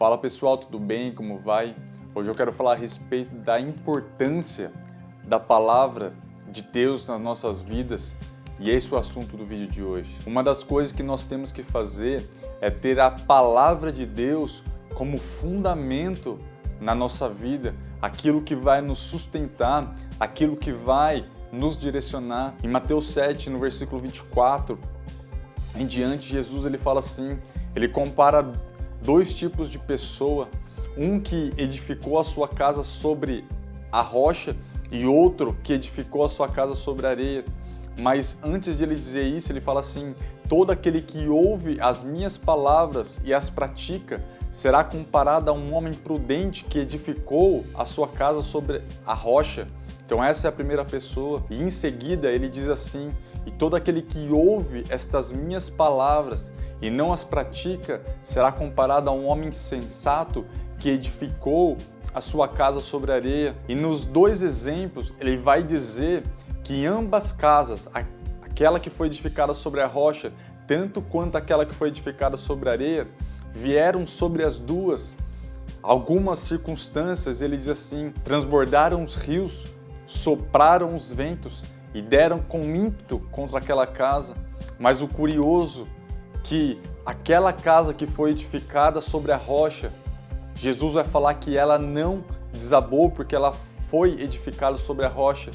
Fala pessoal, tudo bem? Como vai? Hoje eu quero falar a respeito da importância da palavra de Deus nas nossas vidas e esse é o assunto do vídeo de hoje. Uma das coisas que nós temos que fazer é ter a palavra de Deus como fundamento na nossa vida, aquilo que vai nos sustentar, aquilo que vai nos direcionar. Em Mateus 7, no versículo 24, em diante, Jesus ele fala assim, ele compara dois tipos de pessoa, um que edificou a sua casa sobre a rocha e outro que edificou a sua casa sobre a areia. Mas antes de ele dizer isso, ele fala assim, todo aquele que ouve as minhas palavras e as pratica será comparado a um homem prudente que edificou a sua casa sobre a rocha. Então essa é a primeira pessoa. E em seguida ele diz assim, e todo aquele que ouve estas minhas palavras e não as pratica, será comparado a um homem sensato que edificou a sua casa sobre a areia. E nos dois exemplos, ele vai dizer que em ambas casas, aquela que foi edificada sobre a rocha, tanto quanto aquela que foi edificada sobre a areia, vieram sobre as duas algumas circunstâncias. Ele diz assim, transbordaram os rios, sopraram os ventos e deram com ímpeto contra aquela casa. Mas o curioso que aquela casa que foi edificada sobre a rocha, Jesus vai falar que ela não desabou porque ela foi edificada sobre a rocha.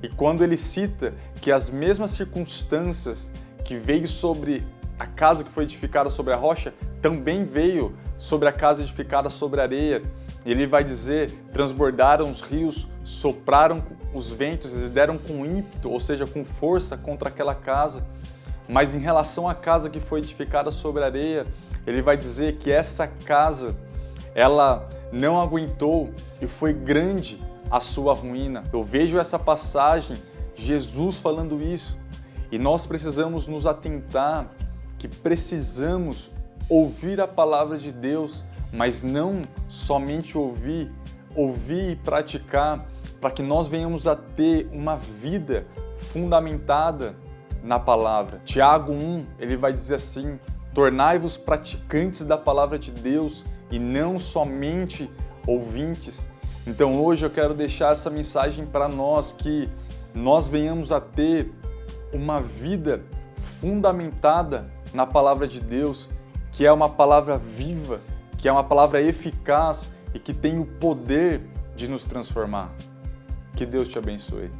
E quando ele cita que as mesmas circunstâncias que veio sobre a casa que foi edificada sobre a rocha, também veio sobre a casa edificada sobre a areia, ele vai dizer, transbordaram os rios, sopraram os ventos e deram com ímpeto, ou seja, com força contra aquela casa. Mas em relação à casa que foi edificada sobre a areia, ele vai dizer que essa casa, ela não aguentou e foi grande a sua ruína. Eu vejo essa passagem, Jesus falando isso, e nós precisamos nos atentar que precisamos ouvir a palavra de Deus, mas não somente ouvir e praticar, para que nós venhamos a ter uma vida fundamentada na palavra. Tiago 1, ele vai dizer assim, tornai-vos praticantes da palavra de Deus e não somente ouvintes. Então hoje eu quero deixar essa mensagem para nós, que nós venhamos a ter uma vida fundamentada na palavra de Deus, que é uma palavra viva, que é uma palavra eficaz e que tem o poder de nos transformar. Que Deus te abençoe.